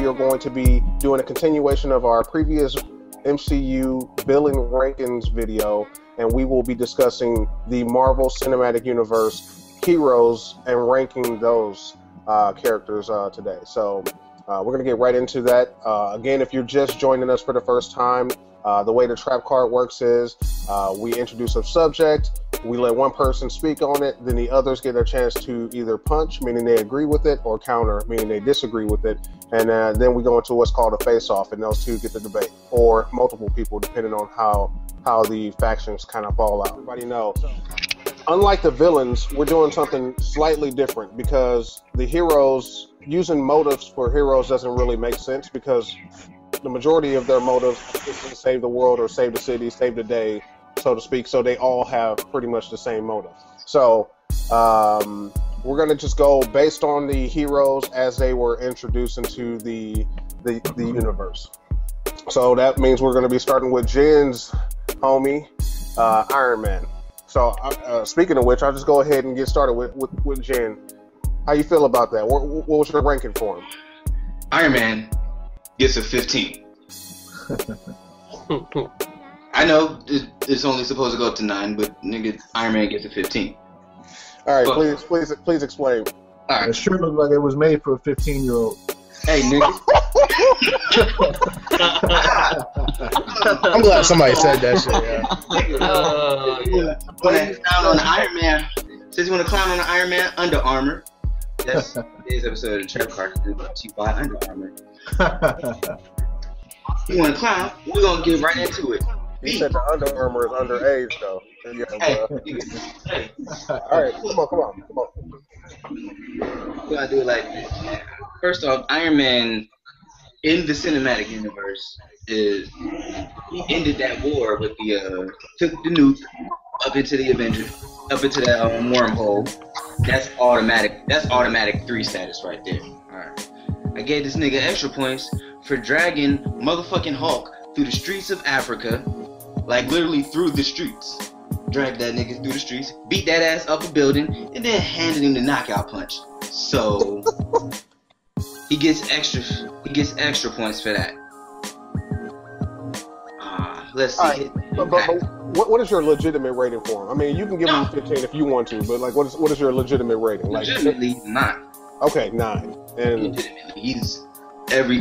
we are going to be doing a continuation of our previous MCU billing rankings video, and we will be discussing the Marvel Cinematic Universe heroes and ranking those characters today. So we're going to get right into that. Again, if you're just joining us for the first time, the way the trap card works is we introduce a subject, we let one person speak on it, then the others get a chance to either punch, meaning they agree with it, or counter, meaning they disagree with it, and then we go into what's called a face-off, and those two get the debate, or multiple people, depending on how the factions kind of fall out. Everybody know, unlike the villains, we're doing something slightly different, because the heroes, using motives for heroes doesn't really make sense, because the majority of their motives is to save the world or save the city, save the day, so to speak. So they all have pretty much the same motive. So we're going to just go based on the heroes as they were introduced into the universe. So that means we're going to be starting with Jen's homie, Iron Man. So speaking of which, I'll just go ahead and get started with Jen. How you feel about that? What was your ranking for him? Iron Man gets a 15. I know it's only supposed to go up to 9, but nigga, Iron Man gets a 15. All right, but, please explain. All right. It sure looked like it was made for a 15-year-old. Hey, nigga. I'm glad somebody said that shit. Since you want to clown on the Iron Man, Under Armour. That's today's episode of the Trap Card brought to you by Under Armour. You want to clown? We're gonna get right into it. He said the Under Armour is underage, though. Yeah, hey. All right, come on. We gotta do it like this. First off, Iron Man in the cinematic universe he ended that war with took the nuke up into the Avengers, up into that wormhole. That's automatic. That's automatic 3 status right there. All right. I gave this nigga extra points for dragging motherfucking Hulk through the streets of Africa, like literally through the streets. Dragged that nigga through the streets, beat that ass up a building, and then handed him the knockout punch. So he gets extra points for that. Let's see. But what is your legitimate rating for him? I mean, you can give him 15 if you want to, but like, what is your legitimate rating? Legitimately, 9. Okay, 9. And legitimately,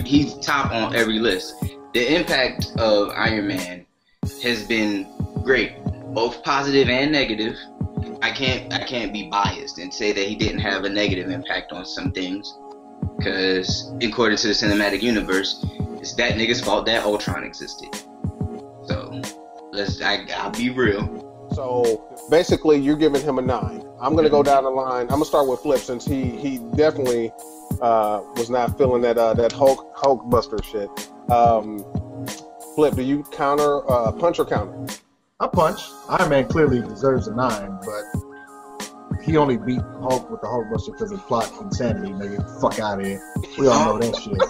he's top on every list. The impact of Iron Man has been great, both positive and negative. I can't be biased and say that he didn't have a negative impact on some things, because according to the cinematic universe, it's that nigga's fault that Ultron existed. So I'll be real. So basically, you're giving him a 9. I'm gonna go down the line. I'm gonna start with Flip, since he definitely was not feeling that Hulk Buster shit. Flip, do you counter punch or counter? I punch. Iron Man clearly deserves a 9, but he only beat Hulk with the Hulk Buster because of plot insanity. Nigga, fuck out of here. We all know that shit.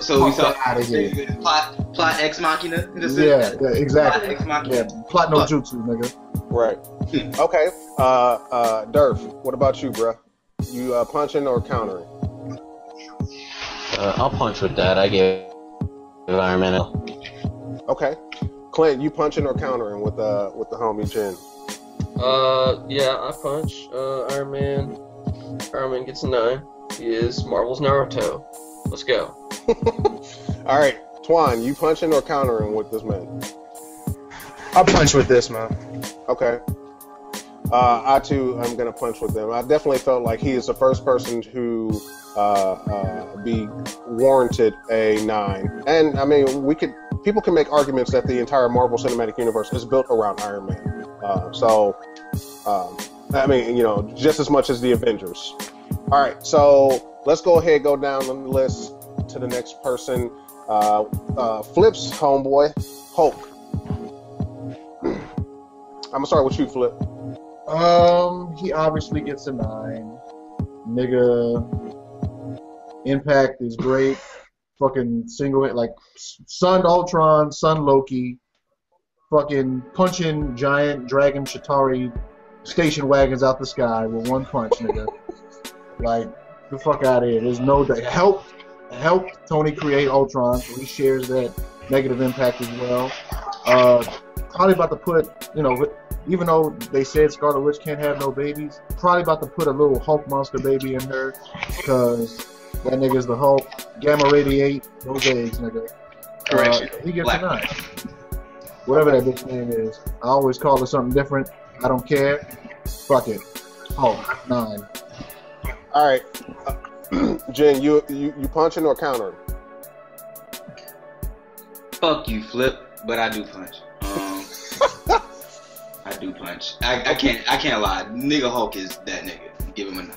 So we saw plot Ex Machina. Yeah, exactly. Plot Ex Machina. Yeah, plot no jutsu, nigga. Right. Okay. Durf, what about you, bruh? You punching or countering? I'll punch with that. I gave Iron Man a... Okay. Clint, you punching or countering with the homie Jen? Yeah, I punch. Iron Man gets a 9. He is Marvel's Naruto. Let's go. All right, Twan, you punching or countering with this man? I'll punch with this, man. Okay. I too am gonna punch with them. I definitely felt like he is the first person to be warranted a 9. And I mean, people can make arguments that the entire Marvel Cinematic Universe is built around Iron Man. I mean, you know, just as much as the Avengers. All right, so let's go ahead, go down the list to the next person. Flip's homeboy, Hulk. I'm gonna start with you, Flip. He obviously gets a 9. Nigga, impact is great. Fucking single hit, like Sun Ultron, Sun Loki, fucking punching giant dragon Chitauri station wagons out the sky with one punch, nigga. Like, the fuck out of here. There's no help helped Tony create Ultron, so he shares that negative impact as well. Probably about to put, even though they said Scarlet Witch can't have no babies, probably about to put a little Hulk monster baby in her, because that nigga's the Hulk. Gamma radiate those eggs, nigga. Correction. He gets Black. a 9. Whatever that bitch name is. I always call her something different. I don't care. Fuck it. Hulk, 9. All right, Jen, you punching or countering? Fuck you, Flip, but I do punch. I do punch. I can't lie. Nigga Hulk is that nigga. Give him a 9.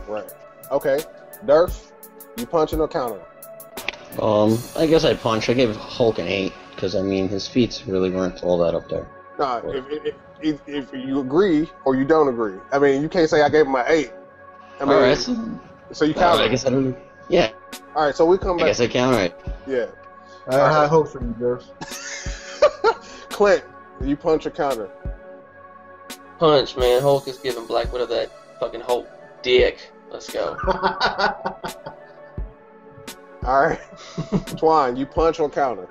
Right. Okay. Durf, you punching or countering? I guess I punch. I gave Hulk an 8 because I mean his feats really weren't all that up there. Nah, if you agree or you don't agree, I mean you can't say I gave him an 8. I mean, Alright, so you count I it. guess I don't. Yeah, All right, so we come I back. guess I count it. Yeah. I have high hopes for you, Durf. Clint, you punch or counter? Punch, man. Hulk is giving Black Widow that fucking Hulk dick. Let's go. All right. Twine, you punch or counter?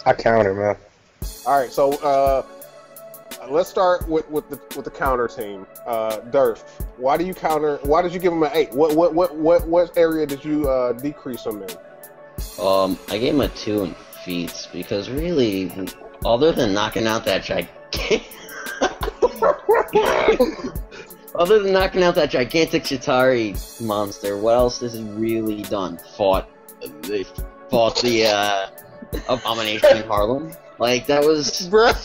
I counter, man. All right, so let's start with the counter team. Durf, why do you counter? Why did you give him an 8? What area did you decrease him in? I gave him a 2 in feats because really, other than knocking out that gigantic Chitauri monster, what else has he really done? Fought the Abomination in Harlem. Like that was done.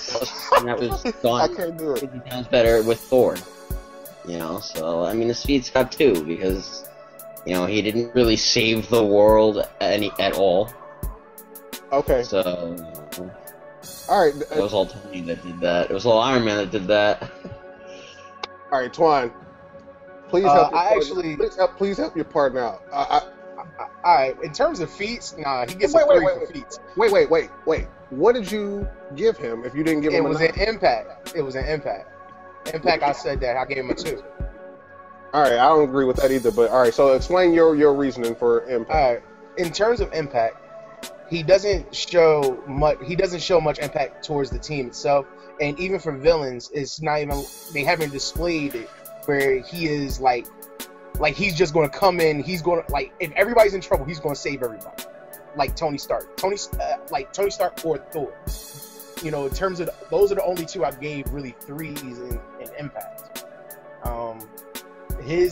I can't do it. 50 times better with Thor. So I mean his feats got 2 because he didn't really save the world at all. Okay. So All right. it was all Tony that did that. It was all Iron Man that did that. All right, Twine. Please help. Please help your partner out. Alright, in terms of feats, nah, he gets Wait, a 3 for feats. Wait. What did you give him if you didn't give It him was a an impact. It was an impact. Impact, I said that. I gave him a 2. All right, I don't agree with that either. But all right, so explain your reasoning for impact. Alright, in terms of impact, he doesn't show much impact towards the team itself, and even for villains, it's not even, they haven't displayed it where he is like he's just going to come in, he's going to, like, if everybody's in trouble, he's going to save everybody, like Tony Stark. Tony Stark or Thor. In terms of, those are the only 2 I gave really 3s in impact. He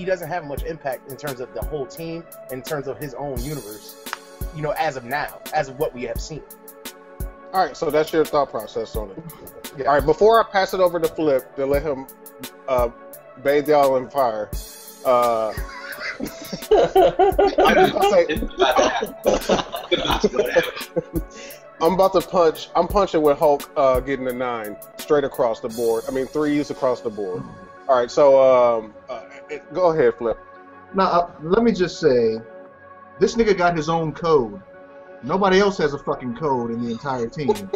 doesn't have much impact in terms of the whole team, in terms of his own universe, as of now, as of what we have seen. All right, so that's your thought process on it. Yeah. All right, before I pass it over to Flip to let him bathe y'all in fire, I'm about to punch. I'm punching with Hulk getting a 9 straight across the board. I mean 3s across the board. All right, so go ahead, Flip. Now, let me just say, this nigga got his own code. Nobody else has a fucking code in the entire team.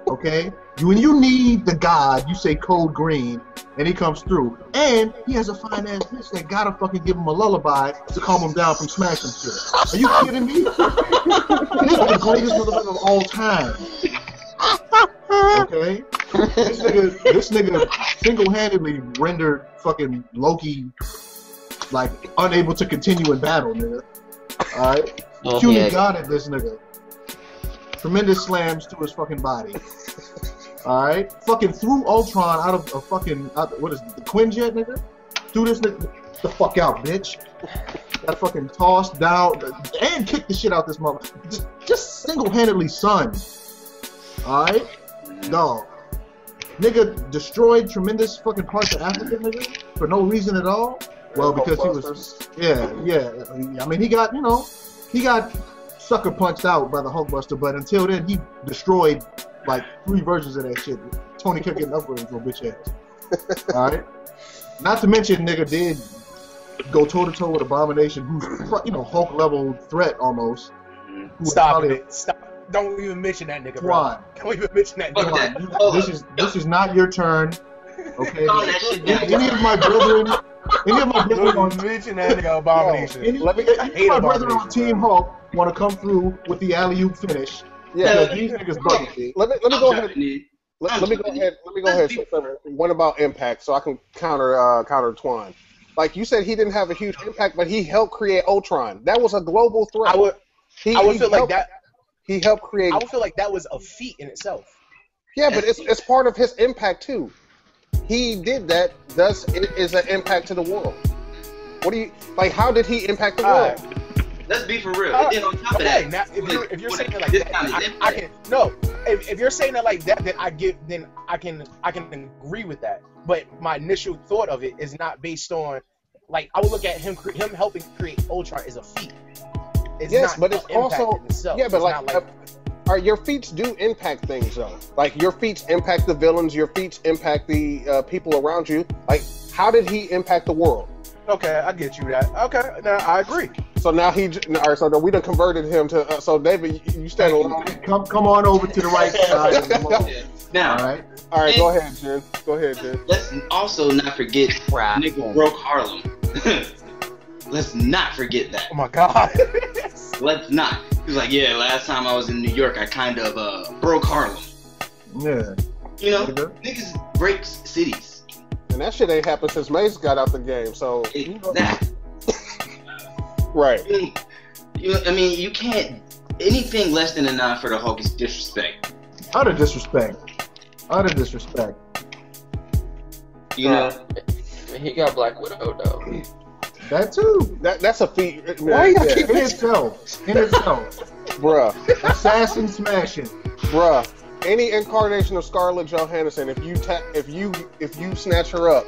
Okay? When you need the god, you say code green, and he comes through. And he has a fine ass bitch that gotta fucking give him a lullaby to calm him down from smashing shit. Are you kidding me? This is the greatest motherfucker of all time. Okay? This nigga single-handedly rendered fucking Loki like unable to continue in battle, nigga. Alright? Puny god at this nigga. Tremendous slams to his fucking body. Alright? Fucking threw Ultron out of a fucking, what is it, the Quinjet, nigga? Threw this nigga the fuck out, bitch. Got fucking tossed down and kicked the shit out this mother. Just single-handedly son. Alright? Dog. Nigga destroyed tremendous fucking parts of Africa, nigga, for no reason at all. Well, because he was, yeah. I mean, he got sucker punched out by the Hulkbuster, but until then, he destroyed like 3 versions of that shit. Tony kept getting upgrades on bitch ass. All right. Not to mention, nigga did go toe to toe with Abomination, who's Hulk level threat almost. Stop it! Stop! Don't even mention that nigga, bro. Don't even mention that nigga. This is not your turn. Okay. Any of my brethren Any of my brethren on Don't mention that nigga Abomination. any, Let me- any of my brethren on Abomination, Team Hulk want to come through with the alley-oop finish. Yeah. Because these niggas bugging me. Let me go ahead. jumping in. Let me go ahead. Let me go ahead. So, what about impact? So I can counter Twine. Like you said, he didn't have a huge impact, but he helped create Ultron. That was a global threat. I would He feel like helped- that. He helped create. I would feel like that was a feat in itself. Yeah, but it's part of his impact too. He did that. Thus, it is an impact to the world. What do you like? How did he impact the world? Let's be for real. And then on top of Okay, that, now if you're saying it like this that, kind of I impact. can no. If you're saying it like that, then I can agree with that. But my initial thought of it is not based on like I would look at him helping create Ultron as a feat. It's Yes, not but it's an impact also in itself. yeah, but It's like, not all right, your feats do impact things though. Like your feats impact the villains. Your feats impact the people around you. Like, how did he impact the world? okay, I get you that. Okay, now I agree. So now all right. So we done converted him to. So David, you stand alone. Come on over to the right side of the mall. Now, All right. All right, go ahead, Jen. Go ahead, Jen. let's also not forget nigga broke Harlem. Let's not forget that. Oh my god. Let's not. He was like, yeah, last time I was in New York, I kind of broke Harlem. Yeah. You know, Nigga. niggas break cities. And that shit ain't happened since Mace got out the game. So Exactly. right. I mean, you can't. Anything less than a 9 for the Hulk is disrespect. Utter disrespect. Utter disrespect. You know? He got Black Widow though. That too. That's a feat. Why you gotta yeah. keep In itself. In itself. Bruh. Assassin smashing. Bruh. Any incarnation of Scarlett Johansson, if you snatch her up,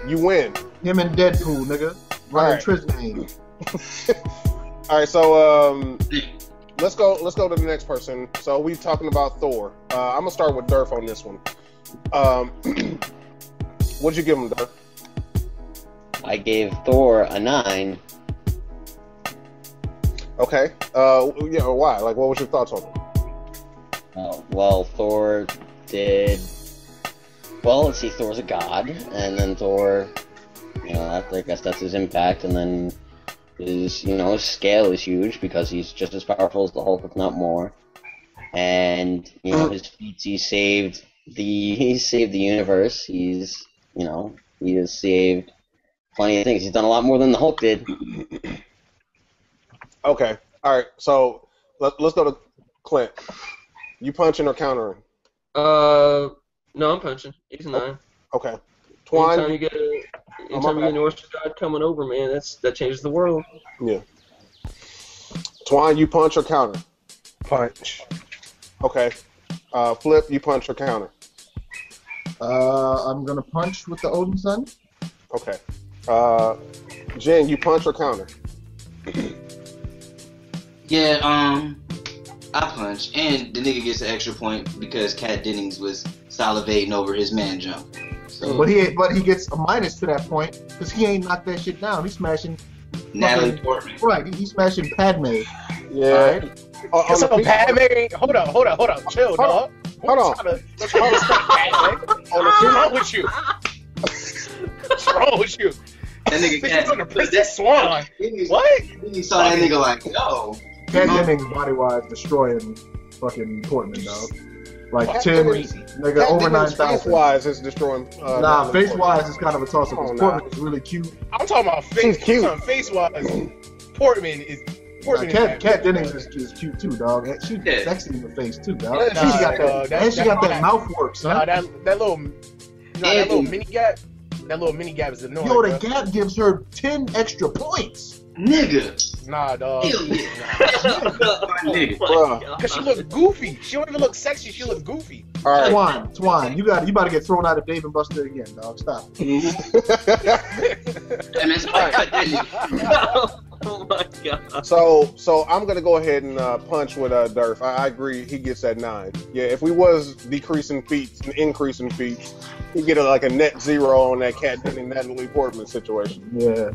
you win. Him and Deadpool, nigga. Running Right. Trisnane. All right, so let's go to the next person. So we're talking about Thor. I'm gonna start with Durf on this one. What'd you give him, Durf? I gave Thor a 9. Okay. Yeah. Why? Like, what was your thoughts on him? Well, Thor did. Well, let's see. Thor's a god, and then Thor, I guess that's his impact, and then his, his scale is huge because he's just as powerful as the Hulk, if not more. And his feats, he saved the universe. He has saved plenty of things. He's done a lot more than the Hulk did. Okay. All right. So let's go to Clint. You punching or countering? No, I'm punching. He's a 9. Okay. Twine. Anytime you get an Norse god coming over, man, that changes the world. Yeah. Twine, you punch or counter? Punch. Okay. Flip, you punch or counter? I'm gonna punch with the Odin Sun. Okay. Jen, you punch or counter? Yeah, I punch, and the nigga gets an extra point because Kat Dennings was salivating over his man jump. So But he gets a minus to that point because he ain't knocked that shit down. He's smashing. Natalie Portman. Right. He's smashing Padme. Yeah. Alright. On So the Padme, hold up, chill, dog. Hold on. Don't try to respect Padme. What's wrong with you? What's wrong with you? That nigga This Kat. is on the Princess Swan. What? Then you saw that nigga like, yo. Kat Dennings body wise destroying fucking Portman, dog. Like That's 10, crazy. nigga, over 9,000. Face-wise is destroying. Nah, face wise is kind of a toss up. Oh, nah. Portman is really cute. I'm talking about She's face. cute. Face wise. Portman is. Portman Kat Dennings is cute too, dog. And she's Yeah. sexy in the face too, dog. Yeah, And she got dog, that. And she got that mouth work, Nah, son. that little mini gap. That little mini gap is annoying. Yo, the bro. gap gives her 10 extra points. Nigga. Nah, dog. Hell yeah. My nigga. Bruh. Cause she look goofy. She don't even look sexy. She look goofy. All right. Twine, you about to get thrown out of Dave and Buster again, dog. Stop. Hey, man, somebody cut that nigga. Oh my god. So I'm gonna go ahead and punch with Durf. I agree. He gets that 9. Yeah, if we was decreasing feats and increasing feats, he'd get like a net 0 on that Kat Dennings Natalie Portman situation. Yeah.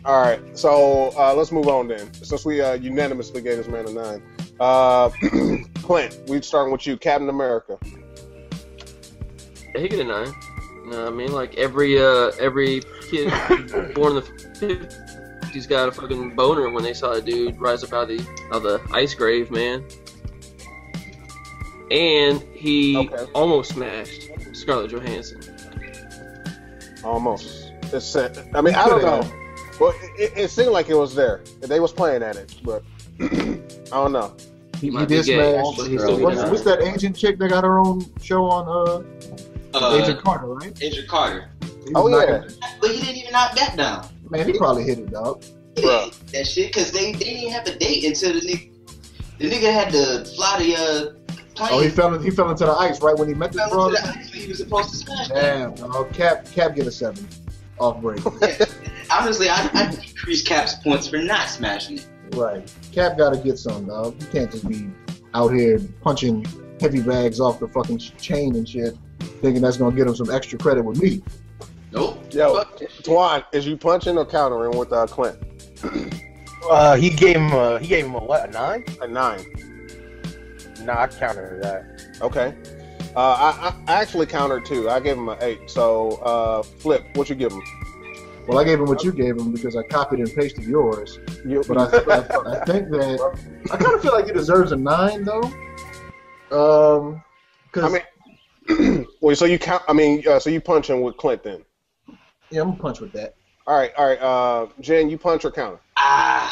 All right. So let's move on then. Since we unanimously gave this man a 9. Clint, we starting with you, Captain America. He get a 9. No, I mean like every kid born in the 50s got a fucking boner when they saw a dude rise up out of the ice grave, man. And he almost smashed Scarlett Johansson. Almost. I mean, I don't know. Well, it seemed like it was there. They was playing at it, but I don't know. He did smash. What's that Asian chick that got her own show on Agent Carter, right? Agent Carter. Oh yeah. But he didn't even knock that down. Man, he probably hit it, dog. Bruh. That shit, because they didn't even have a date until the nigga had to fly the plane. Oh, he fell into the ice right when he met the brother. He was supposed to smash that. Damn, dog. Cap get a 7 off break. Yeah. Honestly, I decrease Cap's points for not smashing it. Right. Cap gotta get some, dog. You can't just be out here punching heavy bags off the fucking chain and shit, thinking that's gonna get him some extra credit with me. Nope. Yo, Twan, is you punching or countering with Clint? He gave him a what? A 9? A 9. Nah, I countered that. Okay. I actually countered too. I gave him an 8. So, Flip, what you give him? Well, I gave him what you gave him because I copied and pasted yours. But I think that I kind of feel like he deserves a 9 though. I mean, well, so you count. I mean, so you punch him with Clint then? Yeah, I'm gonna punch with that. All right. Jen, you punch or counter? I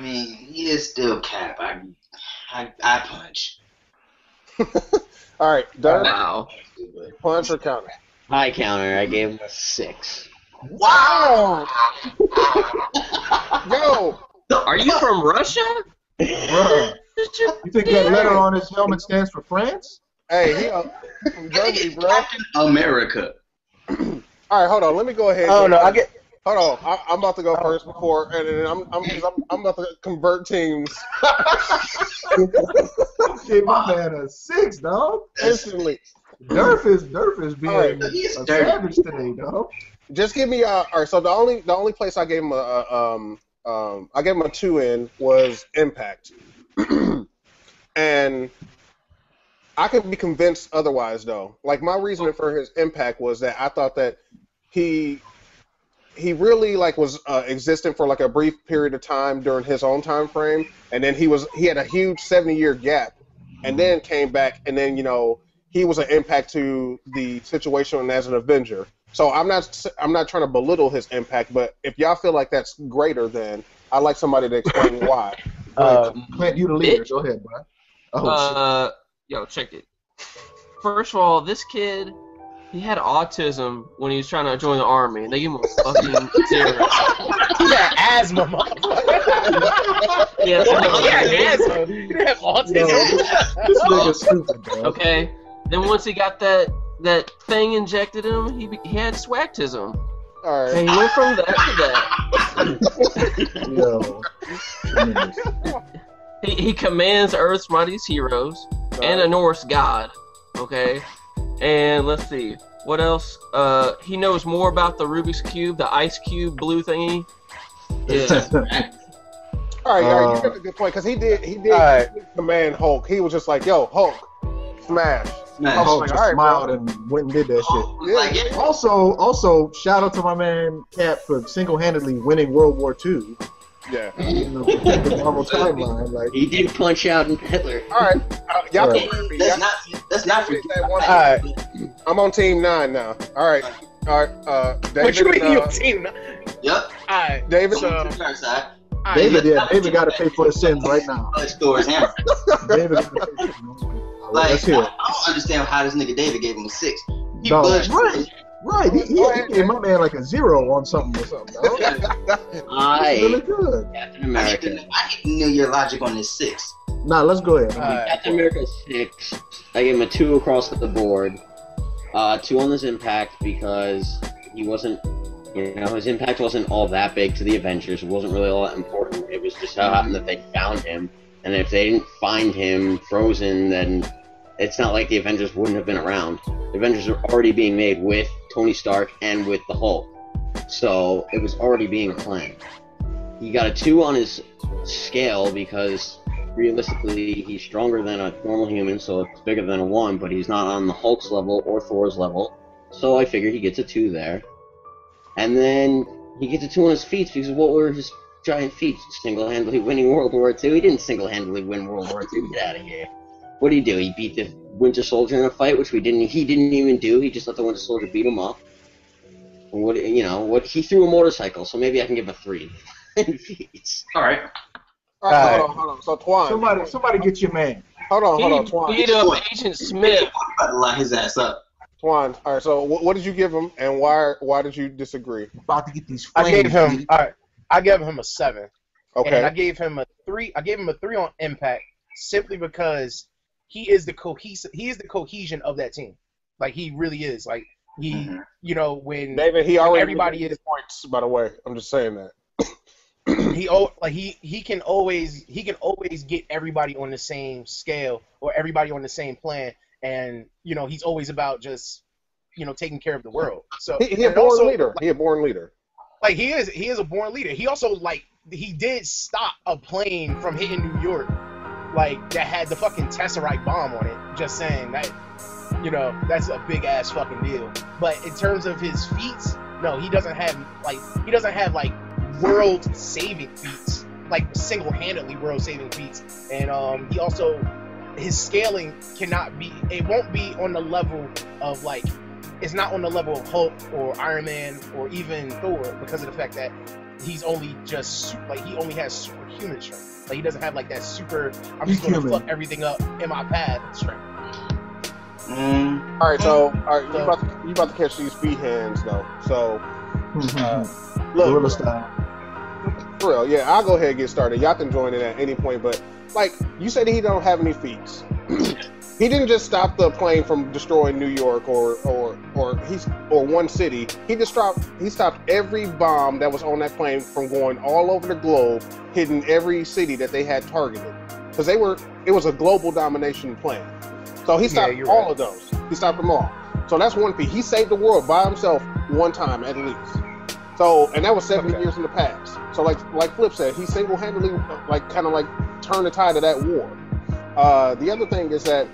mean, he is still Cap. I punch. All right, Dirk. Wow. Punch or counter? I counter. I gave him a 6. Wow! Yo! Are you from Russia? Bruh, you think that letter on his helmet stands for France? Hey, he from Germany, bro. Captain America. All right, hold on. Let me go ahead. Oh no, Hold on. I'm about to go first before, and I'm about to convert teams Give my man a 6, dog. instantly. Durf is being Alright. a savage today, dog. Just give me all right. So the only place I gave him a 2 in was Impact, and I could be convinced otherwise though. Like my reasoning for his Impact was that I thought that he really like was existent for like a brief period of time during his own time frame, and then he had a huge 70-year gap, and then came back, and then he was an impact to the situation as an Avenger. So I'm not trying to belittle his impact, but if y'all feel like that's greater, then I'd like somebody to explain why. Clint, you the leader. Go ahead, bro. Oh, Yo, check it. First of all, this kid, he had autism when he was trying to join the army, and they gave him a fucking 0. He had asthma, motherfucker. Yeah, He had asthma. He didn't have autism. this nigga's stupid, bro. okay. Then once he got that thing injected him, he had swagtism. All right. And he went from that to that. Yo. He commands Earth's mightiest heroes and a Norse god. Okay. And let's see. What else? He knows more about the Rubik's Cube, the ice cube blue thingy. Yeah. All right, you got a good point because he did command Hulk. He was just like, "Yo, Hulk, smash." Smash. Hulk like, just all right, smiled bro. and went and did that shit. Like, yeah. Also, shout out to my man Cap for single-handedly winning World War II. Yeah. In the Marvel timeline, like He did punch out Hitler. All right, y'all Right. can hear me. Let's not forget. Alright. I'm on team 9 now. All right, David. What you mean your team? Yep. Alright, David. so Dark side. David got to pay for his sins right now. Let's Thor his hammer. David got to pay for his sins. Like, Let's hear it. I don't understand how this nigga David gave him a 6. He Dog, budged. right. He gave my man like a 0 on something or something. Dog. It's really good. Captain I America. need to know your logic on this 6. Nah, let's go ahead. Captain America 6. I gave him a 2 across the board. 2 on his impact because he wasn't, his impact wasn't all that big to the Avengers. It wasn't really all that important. It was just how it happened that they found him. And if they didn't find him frozen, then it's not like the Avengers wouldn't have been around. The Avengers are already being made with Tony Stark and with the Hulk. So it was already being planned. He got a 2 on his scale because realistically he's stronger than a normal human, so it's bigger than a 1, but he's not on the Hulk's level or Thor's level. So I figure he gets a 2 there. And then he gets to 2 on his feats because what were his giant feats? Single-handedly winning World War II? He didn't single-handedly win World War II. Get out of here. What did he do? He beat the Winter Soldier in a fight, which he didn't even do. He just let the Winter Soldier beat him up. And he threw a motorcycle, so maybe I can give a 3 in feats. All right. All right, hold on. So Twan, Somebody get your man. hold on, He Twan. beat up Agent Smith. I'm about to line his ass up. Twan. All right. So what did you give him, and why did you disagree? About to get these I flames. gave him. All right. I gave him a 7. Okay. And I gave him a 3. I gave him a 3 on impact simply because he is the cohesion of that team. Like he really is. Like he, when David, he already everybody is points. By the way, I'm just saying that. he can always get everybody on the same scale or everybody on the same plan, and he's always about just taking care of the world. So He a born leader. He a born leader. Like he is a born leader. He also he did stop a plane from hitting New York, that had the fucking Tesseract bomb on it. Just saying that, that's a big ass fucking deal. But in terms of his feats, no, he doesn't have world saving feats, single-handedly world saving feats. And he also, his scaling won't be on the level of it's not on the level of Hulk or Iron Man or even Thor because of the fact that he's only just he only has superhuman strength. He doesn't have that super, I'm just gonna fuck everything up in my path strength. All right, you about to catch these feet hands though. So look, Gorilla style. for real, yeah, I'll go ahead and get started. Y'all can join in at any point, but you said he don't have any feats. He didn't just stop the plane from destroying New York or one city. He stopped every bomb that was on that plane from going all over the globe, hitting every city that they had targeted. Because it was a global domination plan. So he stopped all of those. He stopped them all. So that's one feat. He saved the world by himself one time at least. So, and that was 70 years in the past. So like Flip said, he single-handedly turned the tide of that war. The other thing is that,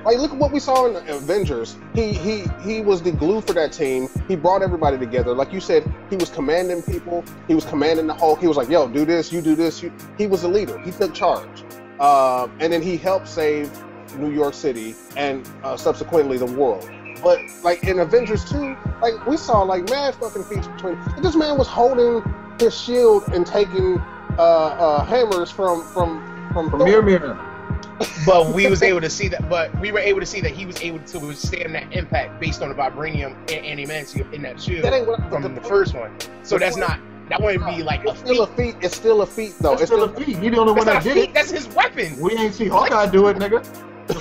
look at what we saw in the Avengers. He was the glue for that team. He brought everybody together. Like you said, he was commanding people. He was commanding the Hulk. He was like, yo, do this, you do this. He was the leader. He took charge. And then he helped save New York City and subsequently the world. But in Avengers 2, we saw mad fucking feats between. This man was holding his shield and taking hammers from Mjolnir. But we was able to see that. But we were able to see that he was able to withstand that impact based on the vibranium and adamantium in that shield from the first one. So that's not. That wouldn't be a feat. It's still a feat, though. It's still a feat. He the only one that did it. That's his weapon. We ain't see Hawkeye do it, nigga.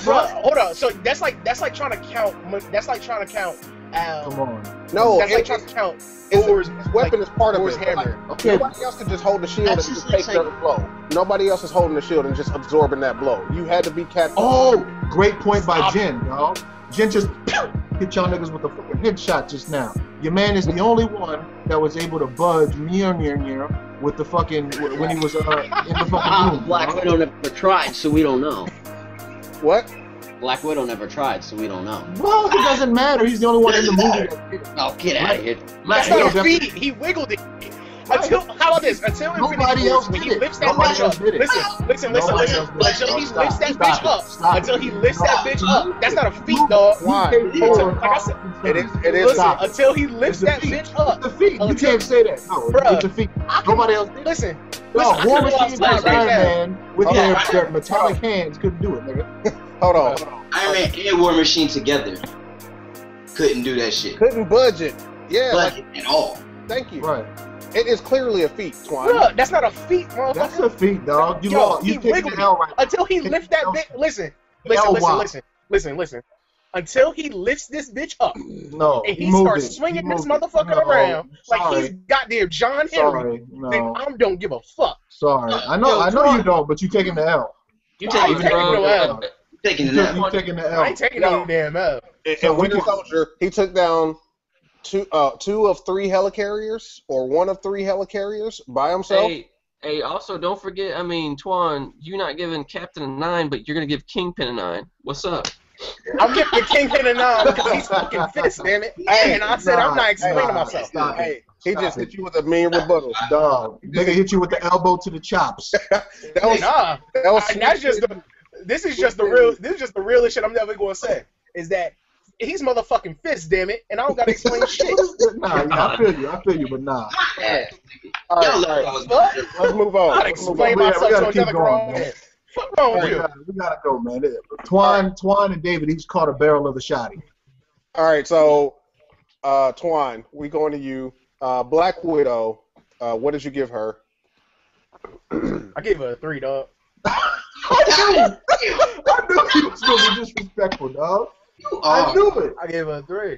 Bro, hold on. So that's like trying to count. That's like trying to count. Come on. No, that's like trying to count. His weapon is part of his hammer. Okay. Nobody else could just hold the shield and just take the blow. Nobody else is holding the shield and just absorbing that blow. You had to be Captain. Oh, great point by Jen, dog. Jen just hit y'all niggas with a fucking headshot just now. Your man is the only one that was able to budge Mjolnir with the fucking when he was in the fucking room. Black Widow never tried, so we don't know. What? Black Widow never tried, so we don't know. Well, it doesn't matter. He's the only one in the movie that did it. Oh, get out of here. That's not a feat. He wiggled it. Until how about this? Until nobody else did it. Lifts that bitch up. Listen. Until he lifts that bitch up. Until he lifts that bitch up. That's not a feat, dog. Why? Like I said, it is. Listen, until he lifts that bitch up. It's a feat. You can't say that. No, it's a feat. Nobody else did it. Listen. No, War Machine and Iron Man with their metallic hands couldn't do it, nigga. Hold on. Iron Man and War Machine together couldn't do that shit. Couldn't budget. Yeah. Budget at all. Thank you. Right. It is clearly a feat, Twan. Bro, that's not a feat, motherfucker. That's a feat, dog. You wiggled the L right until he lifts that bitch. Listen. Until he lifts this bitch up, no, and he starts swinging this motherfucker around like he's goddamn John Henry, then I don't give a fuck. Sorry, I know you don't, but you taking the L. You taking no L. Taking the L. You taking the L. I ain't taking no damn L. And Winter Soldier, he took down two of 3 helicarriers or 1 of 3 helicarriers by himself. Hey, also don't forget. I mean, Twan, you're not giving Captain a 9, but you're gonna give Kingpin a 9. What's up? I'm giving Kingpin a 9 because he's fucking fist, damn it. And I said I'm not explaining myself. Hey, he just hit you with a mean rebuttal. Dog, nigga hit you with the elbow to the chops. That's just the. This is just the real. This is just the realest shit I'm never gonna say. Is that he's motherfucking fist, damn it, and I don't gotta explain shit. Nah, I feel you, but nah. All right. Let's move on. I gotta explain myself to another grown man. What's wrong with you? We gotta go, man. Twine and David each caught a barrel of the shotty. All right, so Twine, we going to you. Black Widow, what did you give her? I gave her a 3, dog. I knew he was gonna be disrespectful, dog. I knew it. I gave her a 3.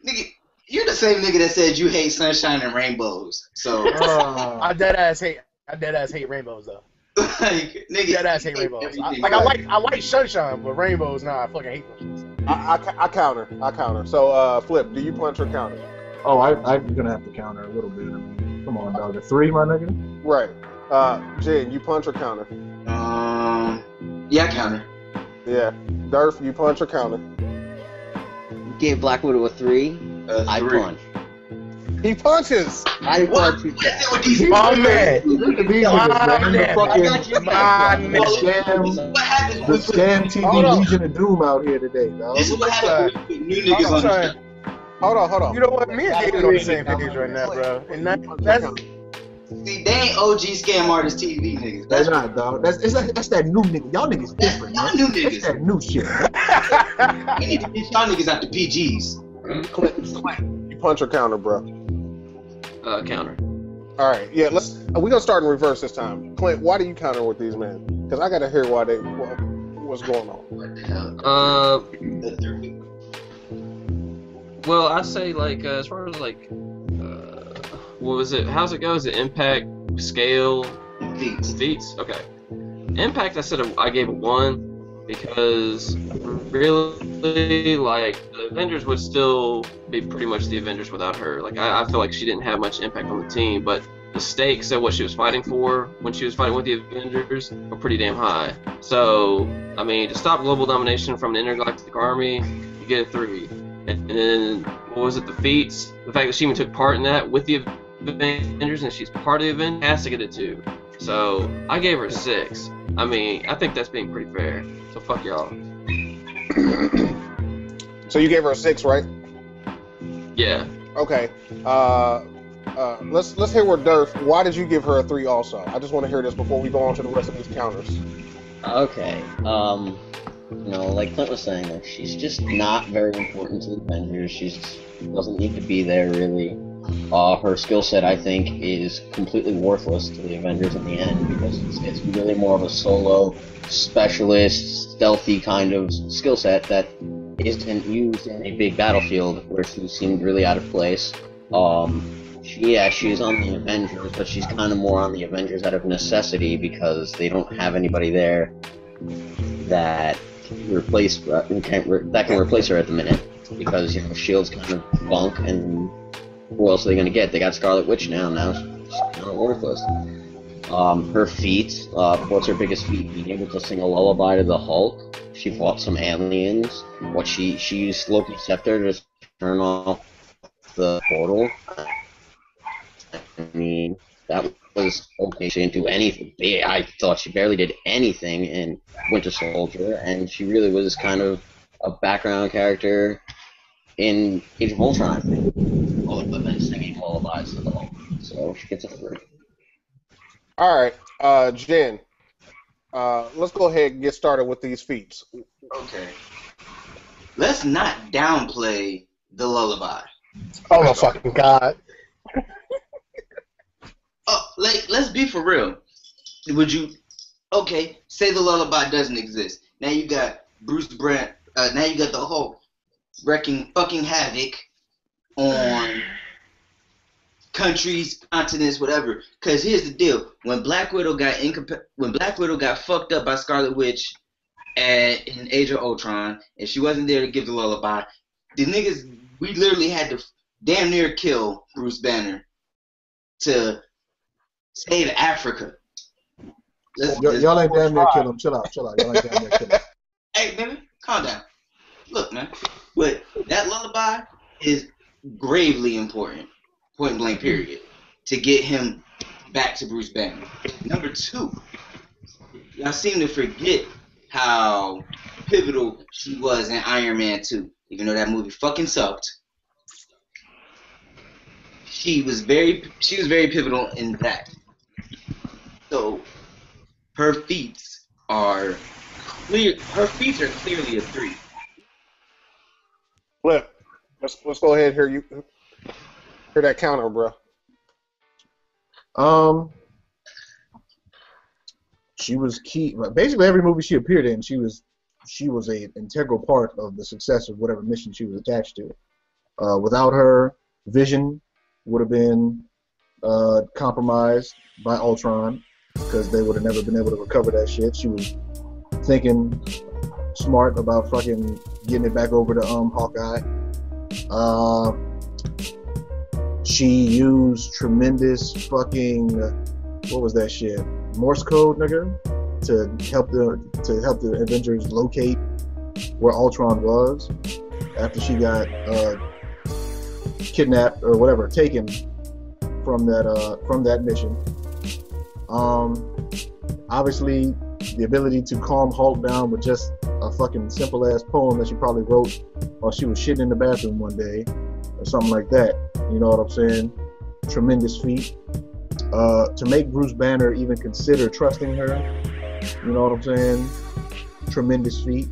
Nigga, you're the same nigga that said you hate sunshine and rainbows. So I dead ass hate rainbows though. like, nigga, Dead ass hate rainbows. I like sunshine, but rainbows, nah, I fucking hate them. I counter. So Flip, do you punch or counter? Oh, I'm gonna have to counter a little bit. I mean, come on, dog. A 3, my nigga. Right. Jen, you punch or counter? Yeah, I counter. Yeah. Durf, you punch or counter? Gave Black Widow a 3. I 3. punch. He punches. I punch. That's it with these My man. Look at these niggas, man. The fucking the scam TV Legion of Doom out here today, dog. This is what happens when you put new niggas on the show. Hold on. You know what? Me and David on the same page right now, bro. And that's See, they ain't OG scam artist TV niggas. That's not, dog. That's that new nigga. Y'all niggas different, Y'all man. new That's niggas. that new shit. We need to get y'all niggas out the PGs. Clint, you punch or counter, bro? Counter. All right. Yeah. We're gonna start in reverse this time. Clint, why do you counter with these men? Because I gotta hear what's going on. What the hell? Well, I say like as far as like, what was it? How's it go? Is it impact, scale, feats? Okay. Impact, I gave it 1 because really, like, the Avengers would still be pretty much the Avengers without her. Like, I feel like she didn't have much impact on the team, but the stakes of what she was fighting for when she was fighting with the Avengers were pretty damn high. So, I mean, to stop global domination from an intergalactic army, you get a 3. And then, what was it, the feats? The fact that she even took part in that with the Avengers and she's part of the Avengers has to get a 2. So, I gave her a 6. I mean, I think that's being pretty fair. So, fuck y'all. So you gave her a 6, right? Yeah. Okay. Let's hear what Durf. Why did you give her a 3 also? I just want to hear this before we go on to the rest of these counters. Okay. Like Clint was saying, like, she's just not very important to the Avengers. She doesn't need to be there, really. Her skill set, I think, is completely worthless to the Avengers in the end because it's really more of a solo, specialist, stealthy kind of skill set that isn't used in a big battlefield where she seemed really out of place. She's on the Avengers, but she's kind of more on the Avengers out of necessity because they don't have anybody there that can replace her at the minute because SHIELD's kind of bunk, and who else are they gonna get? They got Scarlet Witch now she's kind of worthless. Her feat, what's her biggest feat? Being able to sing a lullaby to the Hulk. She fought some aliens. She used Loki's scepter to turn off the portal. I mean, that was okay. She didn't do anything. I thought she barely did anything in Winter Soldier, and she really was kind of a background character in Age of Ultron, I think. Other than singing lullabies to the Hulk. So she gets a 3. All right, Jen. Let's go ahead and get started with these feats. Okay. Let's not downplay the lullaby. oh my fucking god. Let's be for real. Would you? Okay, say the lullaby doesn't exist. Now you got Bruce Brand. Now you got the Hulk wrecking fucking havoc on countries, continents, whatever. Cause here's the deal: when Black Widow got fucked up by Scarlet Witch in Age of Ultron, and she wasn't there to give the lullaby, we literally had to damn near kill Bruce Banner to save Africa. Y'all ain't damn near kill him. Chill out. Y'all ain't damn near kill him. Hey, nigga, calm down. man. But that lullaby is gravely important, point blank period, to get him back to Bruce Banner. Number 2, y'all seem to forget how pivotal she was in Iron Man 2. Even though that movie fucking sucked, she was very pivotal in that. So her feats are clearly a 3. Flip. Let's go ahead and hear that counter, bro. She was key. Basically, every movie she appeared in, she was an integral part of the success of whatever mission she was attached to. Without her, Vision would have been compromised by Ultron because they would have never been able to recover that shit. She was thinking smart about fucking getting it back over to Hawkeye. She used tremendous fucking what was that shit? Morse code, nigga, to help the Avengers locate where Ultron was after she got kidnapped or whatever, taken from that mission. Obviously, the ability to calm Hulk down with just a fucking simple ass poem that she probably wrote while she was shitting in the bathroom one day or something like that. You know what I'm saying? Tremendous feat. To make Bruce Banner even consider trusting her, you know what I'm saying? Tremendous feat.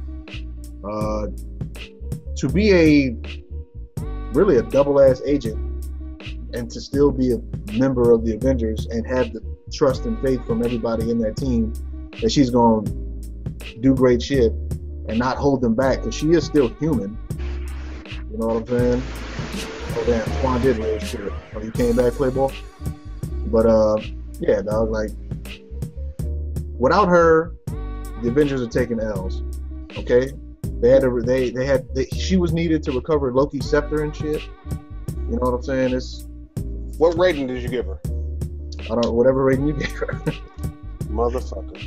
To be really a double-ass agent and to still be a member of the Avengers and have the trust and faith from everybody in that team that she's going to do great shit and not hold them back because she is still human. You know what I'm saying? Oh damn, Swan did rage shit. Oh, you came back, Playboy? But yeah, dog, like without her, the Avengers are taking L's. Okay? She was needed to recover Loki's scepter and shit. You know what I'm saying? What rating did you give her? Whatever rating you gave her. Motherfucker.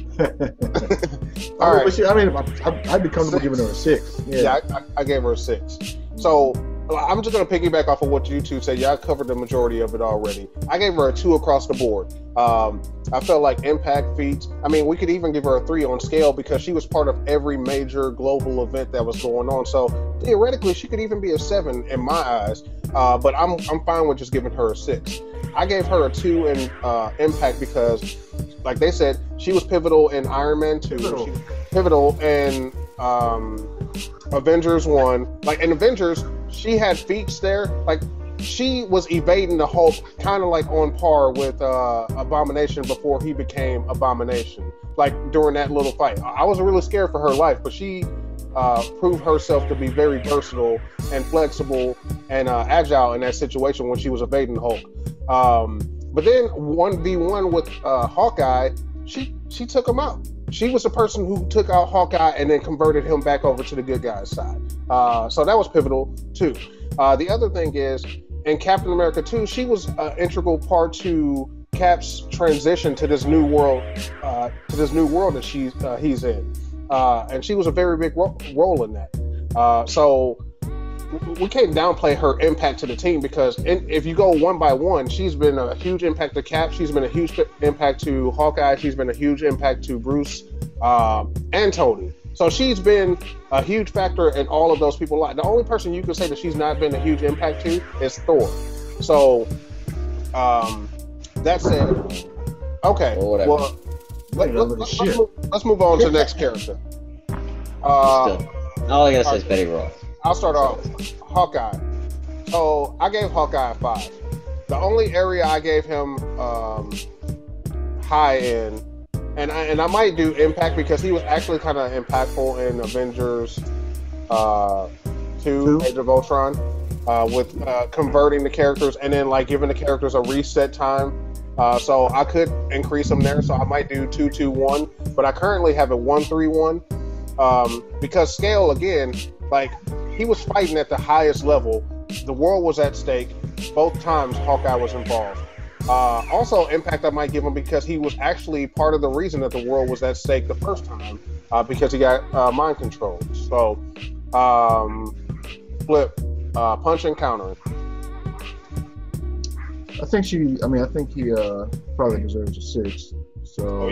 All right. But I'd be comfortable giving her a 6. Yeah, I gave her a 6. So I'm just going to piggyback off of what you two said. Y'all covered the majority of it already. I gave her a 2 across the board. I felt like impact feats. I mean, we could even give her a 3 on scale because she was part of every major global event that was going on. So theoretically, she could even be a 7 in my eyes. But I'm fine with just giving her a 6. I gave her a 2 in impact because, like they said, she was pivotal in Iron Man 2. She was pivotal in Avengers 1. Like in Avengers, she had feats there. Like she was evading the Hulk kind of like on par with Abomination before he became Abomination. Like during that little fight. I was really scared for her life, but she proved herself to be very versatile and flexible and agile in that situation when she was evading Hulk. But then 1v1 with Hawkeye, she took him out. She was the person who took out Hawkeye and then converted him back over to the good guy's side. So that was pivotal too. The other thing is, in Captain America 2, she was an integral part to Cap's transition to this new world, that he's in, and she was a very big role in that. So we can't downplay her impact to the team because if you go one by one, she's been a huge impact to Cap. She's been a huge impact to Hawkeye. She's been a huge impact to Bruce and Tony. So she's been a huge factor in all of those people. The only person you can say that she's not been a huge impact to is Thor. So that said, okay. Well, let's move on to the next character. All I gotta say is Betty Ross. I'll start off with Hawkeye. So I gave Hawkeye a 5. The only area I gave him high in, and I might do impact because he was actually kind of impactful in Avengers 2, Age of Ultron, with converting the characters and then like giving the characters a reset time. So I could increase them there. So I might do 2-2-1, but I currently have a 1-3-1 because scale again, like he was fighting at the highest level. The world was at stake. Both times Hawkeye was involved. Also, impact I might give him because he was actually part of the reason that the world was at stake the first time because he got mind controlled. So Flip, punch and countering. I think he probably deserves a 6. So,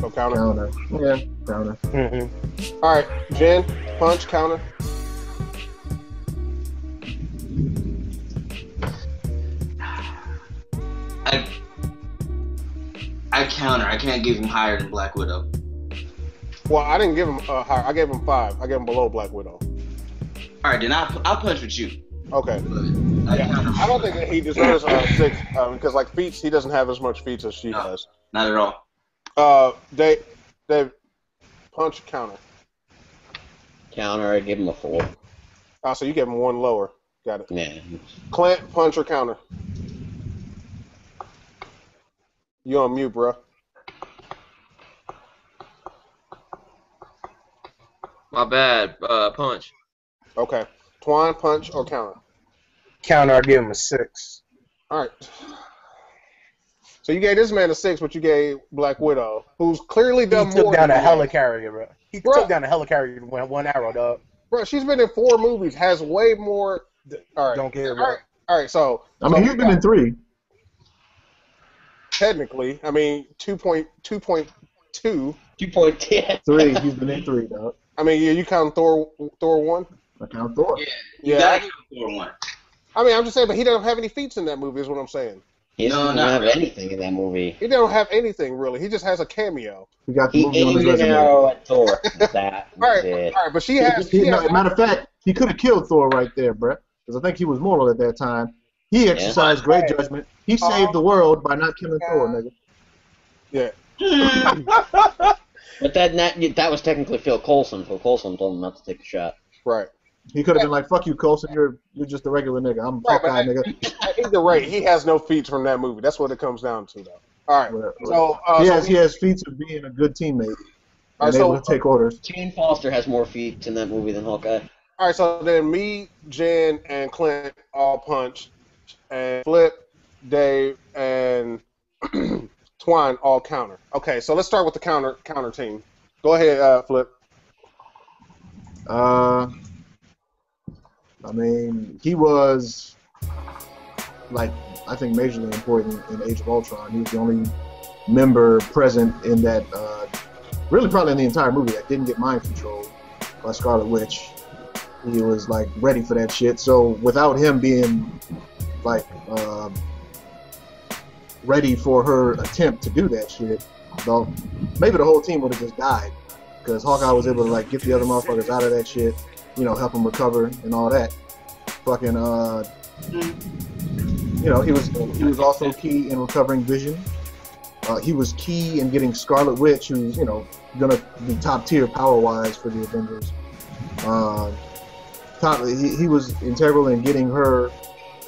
So counter. counter. Yeah, counter. Mm-hmm. All right, Jen, punch, counter. I counter. I can't give him higher than Black Widow. Well, I didn't give him higher. I gave him 5. I gave him below Black Widow. All right, then I'll punch with you. Okay. I counter. I don't think that he deserves 6 because like feats, he doesn't have as much feats as she has. Not at all. Dave, punch, counter. Counter, I give him a 4. So you gave him 1 lower. Got it. Yeah. Clint, punch or counter? You on mute, bro. My bad. Punch. Okay. Twine, punch or counter? Counter, I give him a 6. All right. So you gave this man a 6, but you gave Black Widow, who's clearly He done took more. down a than helicarrier, bro. He Bro. took down a helicarrier with one arrow, dog. Bro, she's been in 4 movies, has way more. All right. Don't care, bro. All right. So. I mean, he's been in 3. Technically, I mean 2.2. 2.10. 3. He's been in 3, dog. I mean, you count Thor 1. I count Thor. Yeah. Yeah. You gotta give him 4-1. I mean, I'm just saying, but he doesn't have any feats in that movie. Is what I'm saying. He doesn't not have really. anything in that movie. He don't have anything really. He just has a cameo. He got the He movie on his aimed an resume. arrow at Thor. That All right. was it. All right. But she has. Matter of fact, he could have killed Thor right there, bruh. Because I think he was mortal at that time. He exercised great judgment. He saved the world by not killing Thor, nigga. Yeah. But that was technically Phil Coulson. Phil Coulson told him not to take a shot. Right. He could have been like, "Fuck you, Coulson. You're just a regular nigga. I'm Right, Hawkeye, but nigga." Either way, he has no feats from that movie. That's what it comes down to, though. All right. So he has feats of being a good teammate All and right, able to take orders. Jane Foster has more feats in that movie than Hawkeye. All right. So then me, Jen, and Clint all punch, and Flip, Dave, and Twine all counter. Okay. So let's start with the counter team. Go ahead, Flip. I mean, he was, like, I think majorly important in Age of Ultron. He was the only member present in that, really probably in the entire movie that didn't get mind controlled by Scarlet Witch. He was, like, ready for that shit. So without him being, like, ready for her attempt to do that shit, though, maybe the whole team would have just died. Because Hawkeye was able to, like, get the other motherfuckers out of that shit, you know, help them recover and all that. Fucking, you know, he was also key in recovering Vision. He was key in getting Scarlet Witch, who's, you know, gonna be top tier power wise for the Avengers. He was integral in getting her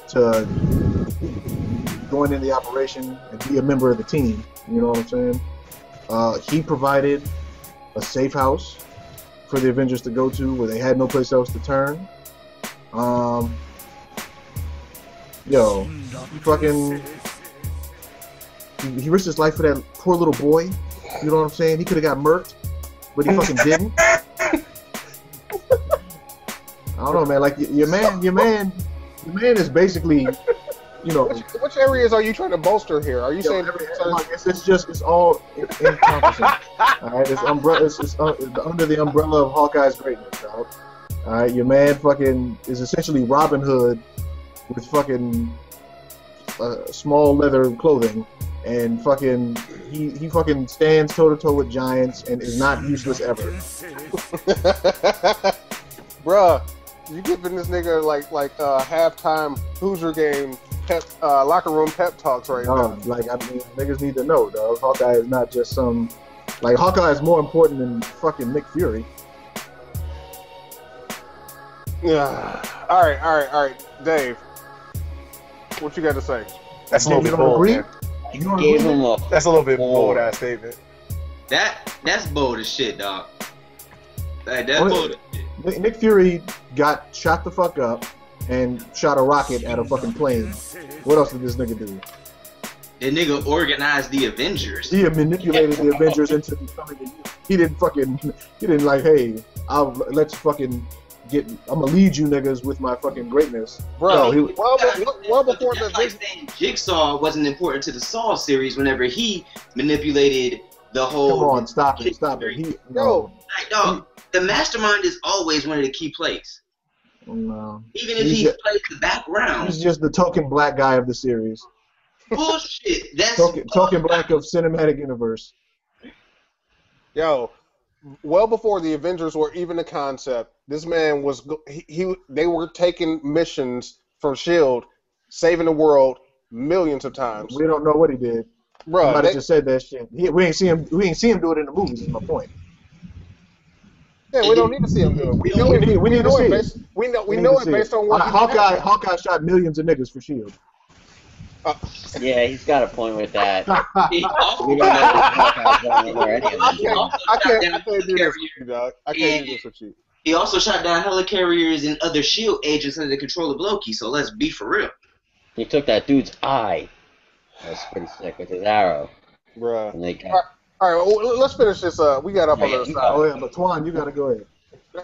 to join in the operation and be a member of the team. You know what I'm saying? He provided a safe house for the Avengers to go to where they had no place else to turn. Yo, he fucking he risked his life for that poor little boy. You know what I'm saying? He could have got murked, but he fucking didn't. I don't know, man. Like your man is basically, you know. Which areas are you trying to bolster here? Are you saying it's all encompassing? All right, it's under the umbrella of Hawkeye's greatness, dog. All right, your man fucking is essentially Robin Hood with fucking small leather clothing, and fucking he fucking stands toe to toe with giants and is not useless ever. Bruh, you giving this nigga like halftime Hoosier game locker room pep talks right now. Like, I mean, niggas need to know, dog. Hawkeye is not just some, like, Hawkeye is more important than fucking Nick Fury. Yeah. All right, Dave. What you got to say? That's a little bit bold, man. Gave him a That's a little bit 4. bold ass statement. That's bold as shit, dog. Like, that's bold as shit. Nick Fury got shot the fuck up and shot a rocket at a fucking plane. What else did this nigga do? The nigga organized the Avengers. He manipulated the Avengers into becoming. He didn't like, hey, let's fucking gonna lead you niggas with my fucking greatness. Bro, No, well before the That's like saying Jigsaw wasn't important to the Saw series whenever he manipulated the whole. come on, stop it. He, Yo. Like, dog, the mastermind is always one of the key plays. no. Even if He's he just- plays the background. He's just the token black guy of the series. Bullshit. That's Token black of cinematic universe. Yo, well before the Avengers were even a concept, this man was they were taking missions from Shield, saving the world millions of times. We don't know what he did. Bro, Somebody just said that shit. We ain't see him do it in the movies. Is my point. yeah, we don't need to see him do it. We know We it. need- we need to see it. We know need it to see based on what Hawkeye shot millions of niggas for Shield. Yeah, he's got a point with that. He also, We don't know if Hawkeye's going or any of them. I can't do this with you, dog. I can't do this with you. he also shot down helicarriers and other SHIELD agents under the control of Loki, so let's be for real. He took that dude's eye. That's pretty sick with his arrow. Bruh. And they got, All right, well, let's finish this. We got up on the other side. Oh yeah, but Twan, you gotta go ahead.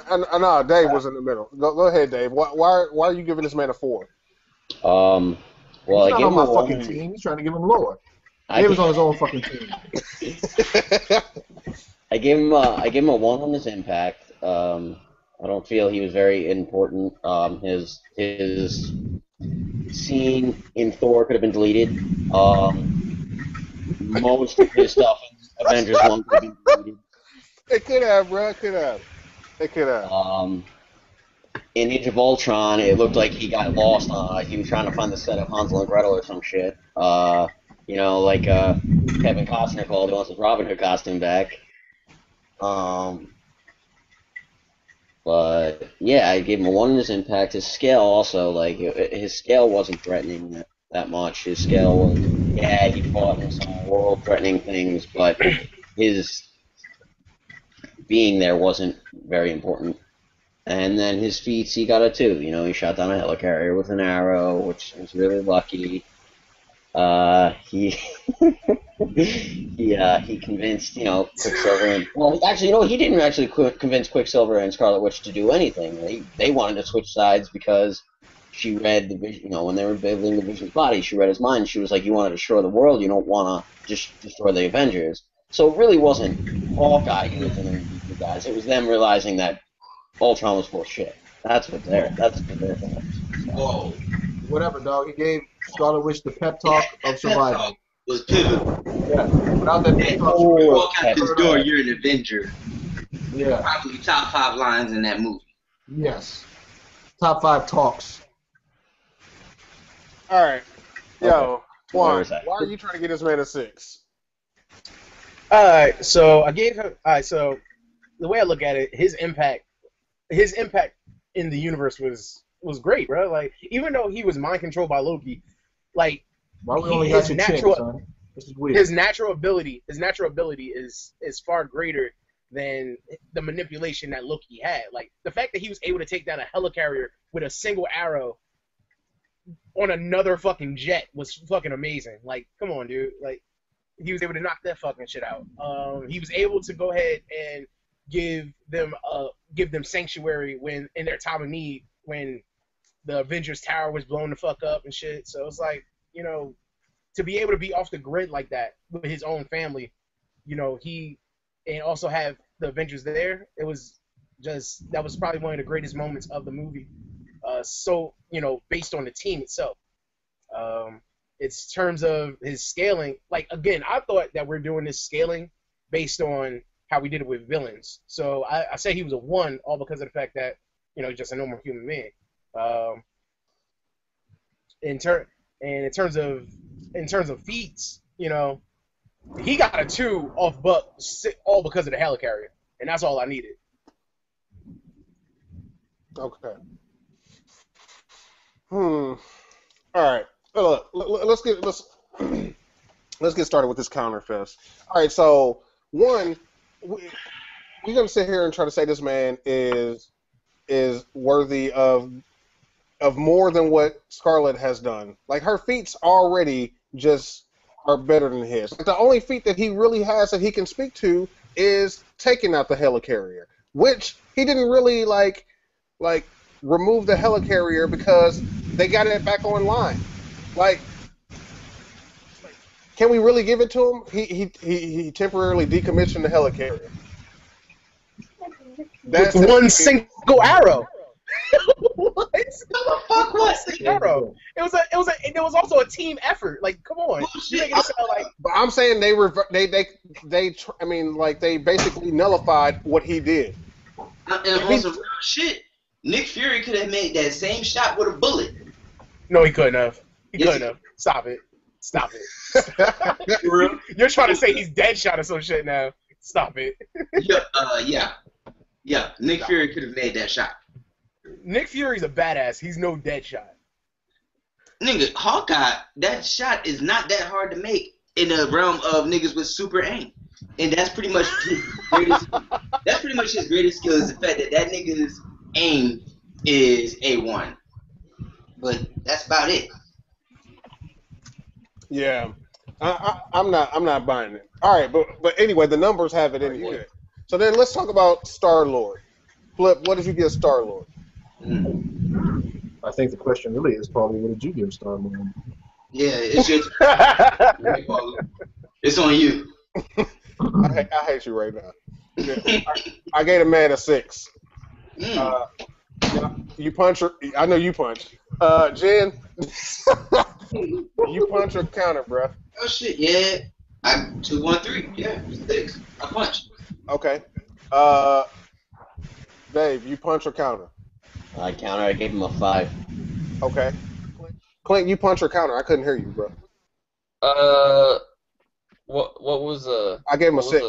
No, Dave was in the middle. Go ahead, Dave. Why are you giving this man a 4? well, He's I not gave on him my a fucking one. team. He's trying to give him lower. I Dave was gave- on his own fucking team. I gave him a 1 on his impact. I don't feel he was very important. His scene in Thor could have been deleted. Most of his stuff in Avengers 1 could have been deleted. It could have, bro. It could have. In Age of Ultron, it looked like he got lost on. He was trying to find the set of Hansel and Gretel or some shit. Like Kevin Costner called, he wants his Robin Hood costume back. But yeah, I gave him a 1 in his impact. His scale also, like, his scale wasn't threatening that much. His scale was, yeah, he fought in some world-threatening things, but his being there wasn't very important. And then his feats, he got a 2. You know, he shot down a helicarrier with an arrow, which was really lucky. He convinced, Quicksilver and, well, actually, he didn't actually convince Quicksilver and Scarlet Witch to do anything. They wanted to switch sides because she read the Vision, when they were building the Vision's body, she read his mind. She was like, you want to destroy the world, you don't want to just destroy the Avengers. So it really wasn't Hawkeye who was in the guys. It was them realizing that Ultron was full of shit. That's what their thing was. Whoa. Whatever, dog. He gave Scarlet Witch the pep talk of survival. Was pivotal. Yeah. Without that pep talk, You she walk out would this door, you're an Avenger. yeah. Probably top 5 lines in that movie. Yes. Top 5 talks. All right. Yo, Where Juan, is that? why are you trying to get this man a 6? Alright, so I gave him. Alright, so the way I look at it, his impact in the universe was great, bro. Like, even though he was mind controlled by Loki, like, Why we only his got your chick, natural- son? This is weird. his natural ability is far greater than the manipulation that Loki had. Like, the fact that he was able to take down a helicarrier with a single arrow on another fucking jet was fucking amazing. Like, come on, dude. Like, he was able to knock that fucking shit out. He was able to go ahead and give them sanctuary when in their time of need, when the Avengers Tower was blown the fuck up and shit. So it's like, to be able to be off the grid like that with his own family, and also have the Avengers there, that was probably one of the greatest moments of the movie. Based on the team itself. It's terms of his scaling. Like, again, I thought that we're doing this scaling based on how we did it with villains. So I say he was a 1 all because of the fact that, he's just a normal human being. In terms of feats, he got a 2 off Buck all because of the helicarrier, and that's all I needed. Okay. All right. Look, let's get started with this counterfest. All right. So one, we're gonna sit here and try to say this man is worthy of more than what Scarlet has done. Like, her feats already just are better than his. Like, the only feat that he really has that he can speak to is taking out the helicarrier, which he didn't really like. like remove the helicarrier because they got it back online. Like, can we really give it to him? He temporarily decommissioned the helicarrier. With one single arrow. What? The fuck was the arrow? It was also a team effort. Like, come on. You making it sound like. But I'm saying I mean, like they basically nullified what he did. And on some real shit, Nick Fury could have made that same shot with a bullet. No, he couldn't have. He couldn't have. Stop it. Stop it. You're trying to say he's Deadshot or some shit now. Stop it. Yeah. Nick Fury could have made that shot. Nick Fury's a badass. He's no Deadshot. Nigga, Hawkeye, that shot is not that hard to make in the realm of niggas with super aim. And that's pretty much his greatest skill is the fact that nigga's aim is A1. But that's about it. Yeah. I'm not buying it. All right, but anyway, the numbers have it anyway. So then let's talk about Star-Lord. Flip, what did you give Star-Lord? I think the question really is probably what did you give Star-Lord? Yeah, it's your it's on you. I hate you right now. Yeah, I gave a man a 6. You punch or I know you punch. Jen, you punch or counter, bruh? Oh shit, yeah. I 2, 1, 3. Yeah, 6. I punch. Okay. Dave, you punch or counter? I counter. I gave him a 5. Okay. Clint, you punch or counter? I couldn't hear you, bro. What was I gave him a 6.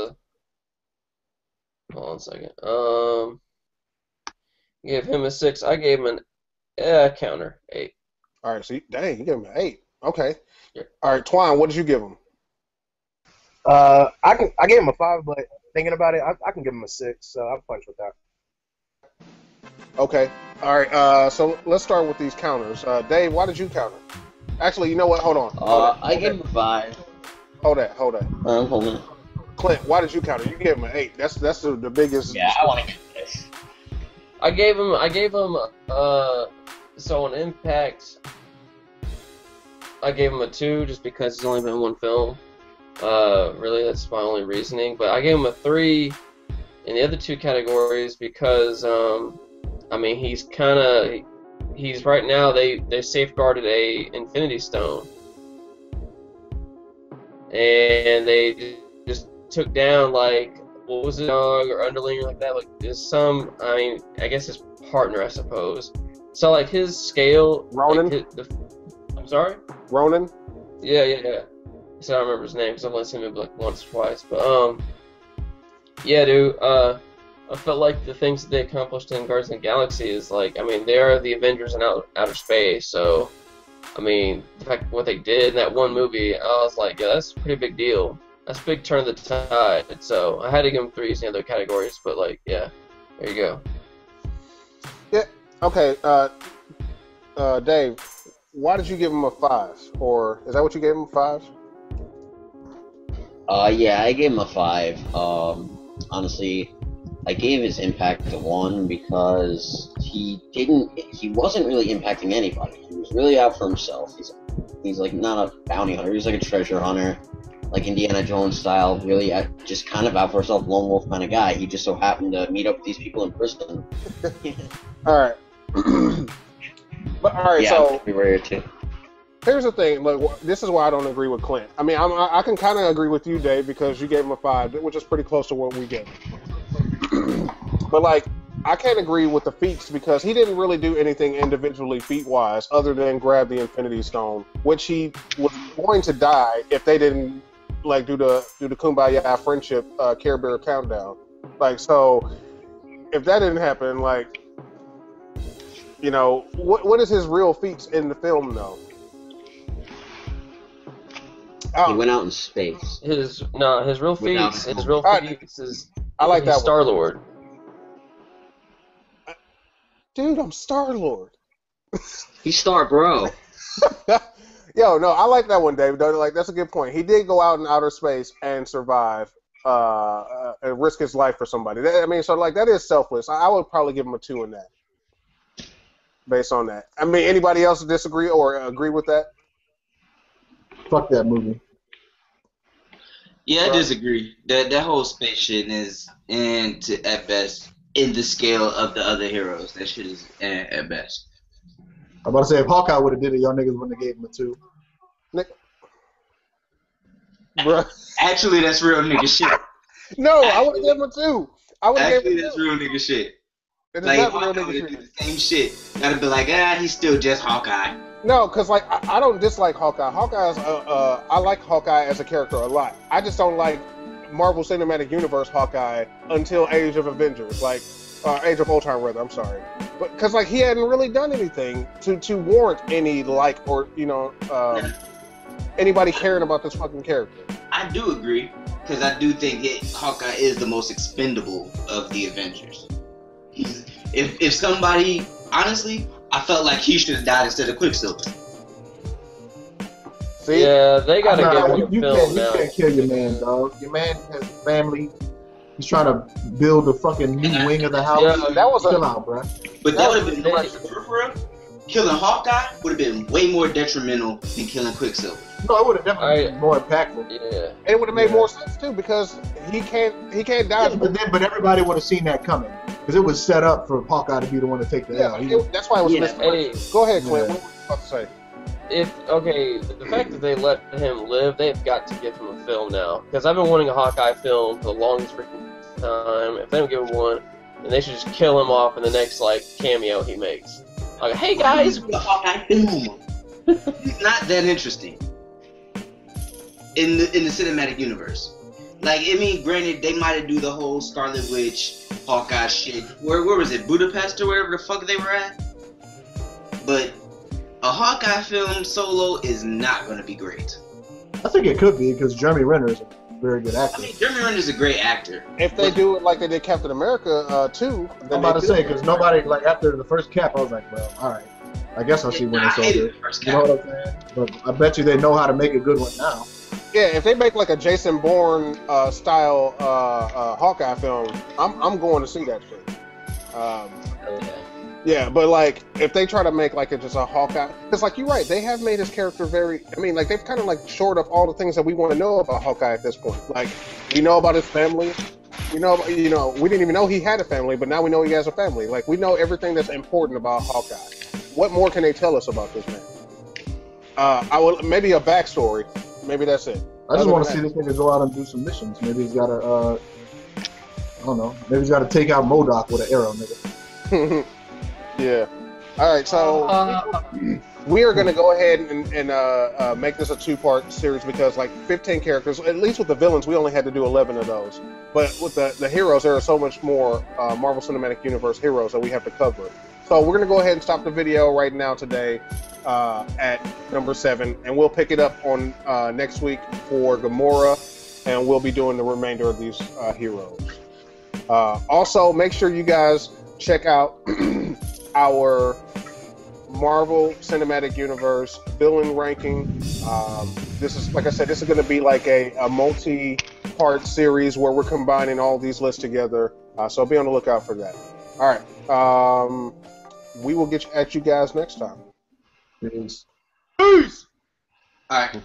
Hold on a second. Gave him a 6. I gave him an counter 8. All right. So dang, you gave him an 8. Okay. Yeah. All right, Twine, what did you give him? I gave him a 5, but thinking about it, I can give him a 6. So I'll punch with that. Okay. All right. So let's start with these counters. Dave, why did you counter? Actually, you know what? Hold on. I gave him a 5. Hold that. I'm holding it. Clint, why did you counter? You gave him an 8. That's the biggest. Yeah, I want to get this. I gave him so on Impact I gave him a 2 just because he's only been one film. Really, that's my only reasoning. But I gave him a 3 in the other 2 categories because I mean he's right now they safeguarded a Infinity Stone and they just took down like what was it, dog or underling or like that, like there's some, I mean, I guess his partner, I suppose. So like his scale, Ronan. Like I'm sorry. Ronan. Yeah. So I don't remember his name because I've only seen him like once or twice. But yeah, dude. I felt like the things that they accomplished in Guardians of the Galaxy is like, I mean, they are the Avengers in outer space. So, I mean, the fact what they did in that one movie, I was like, yeah, that's a pretty big deal. That's a big turn of the tide. So I had to give them 3s in the other categories, but like, yeah, there you go. Yeah. Okay. Dave, why did you give him a 5? Or is that what you gave him, 5? Yeah, I gave him a 5. Honestly, I gave his impact a 1 because he wasn't really impacting anybody. He was really out for himself. He's like not a bounty hunter. He's like a treasure hunter, like Indiana Jones style. Really, just kind of out for himself, lone wolf kind of guy. He just so happened to meet up with these people in prison. All right. But all right, yeah, so we were here too. Here's the thing. Look, this is why I don't agree with Clint. I mean, I can kind of agree with you, Dave, because you gave him a 5, which is pretty close to what we gave him. But like, I can't agree with the feats because he didn't really do anything individually feat-wise other than grab the Infinity Stone, which he was going to die if they didn't like do the Kumbaya friendship Care Bear countdown. Like, so if that didn't happen, like, you know, what is his real feats in the film though? He went out in space. His real feats is I like that Star-Lord. Dude, I'm Star-Lord. He's Star Bro. Yo, no, I like that one, David. Like, that's a good point. He did go out in outer space and survive, and risk his life for somebody. I mean, so like that is selfless. I would probably give him a 2 in that. based on that. I mean, anybody else disagree or agree with that? Fuck that movie. Yeah, I disagree. That whole space shit is, at best, in the scale of the other heroes. That shit is at best. I'm about to say, if Hawkeye would have did it, y'all niggas wouldn't have gave him a 2. Nick. Bruh. Actually, that's real nigga shit. No, I would have given him a 2. I would have Actually, given him a that's 2. real nigga shit. It is Like, not real Hawkeye nigga would do shit. the same shit. Gotta be like, he's still just Hawkeye. No, because like I don't dislike Hawkeye. Hawkeye's I like Hawkeye as a character a lot. I just don't like Marvel Cinematic Universe Hawkeye until Age of Avengers, like Age of Ultron rather. I'm sorry, but because like he hadn't really done anything to warrant any like or anybody caring about this fucking character. I do agree, because I do think Hawkeye is the most expendable of the Avengers. If somebody, honestly, I felt like he should have died instead of Quicksilver. See? Yeah, they gotta Nah, give him you a film can't, now. you can't kill your man, dog. Your man has a family. He's trying to build a fucking new wing of the house. Yeah, that was Chill out, bro. But that would have been That- for real. Killing Hawkeye would have been way more detrimental than killing Quicksilver. No, it would have definitely been more impactful. Yeah. And it would have made Yeah. more sense too because he can't die. Yeah, but everybody would have seen that coming because it was set up for Hawkeye to be the one to take the L. That's why it was Yeah. misdirected. Hey, Go ahead, Clint. Yeah. What were you about to say? the fact that they let him live, they've got to give him a film now. Because I've been wanting a Hawkeye film for the longest freaking time. If they don't give him one, then they should just kill him off in the next like cameo he makes. Like, hey guys, The Hawkeye film. He's not that interesting in the cinematic universe. Like, I mean, granted, they might do the whole Scarlet Witch, Hawkeye shit. Where was it? Budapest or wherever the fuck they were at. But a Hawkeye film solo is not going to be great. I think it could be because Jeremy Renner is a very good I actor. mean, Jeremy Renner's a great actor. If they do it like they did Captain America too, then I'm about to they say do. because nobody like after the first cap, I was like, well, all right, I guess I'll see Winter I hated Soldier. the first You know Cap. what I'm saying? But I bet you they know how to make a good one now. Yeah, if they make like a Jason Bourne style Hawkeye film, I'm going to see that shit. Yeah, but like if they try to make like it just a Hawkeye, because like you're right, they have made his character very. I mean, like they've kind of like shored up all the things that we want to know about Hawkeye at this point. Like we know about his family. We didn't even know he had a family, but now we know he has a family. Like we know everything that's important about Hawkeye. What more can they tell us about this man? I will maybe a backstory. Maybe that's it. I just Other want to than see this nigga go out and do some missions. Maybe he's got to, I don't know. Maybe he's got to take out MODOK with an arrow, nigga. Yeah. All right, so we are going to go ahead and make this a two-part series because, like, 15 characters, at least with the villains, we only had to do 11 of those. But with the heroes, there are so much more Marvel Cinematic Universe heroes that we have to cover. So we're going to go ahead and stop the video right now today at number 7, and we'll pick it up on next week for Gamora, and we'll be doing the remainder of these heroes. Also, make sure you guys check out our Marvel Cinematic Universe villain ranking. This is, like I said, this is going to be like a multi-part series where we're combining all these lists together. So be on the lookout for that. All right. We will get at you guys next time. Peace. All right.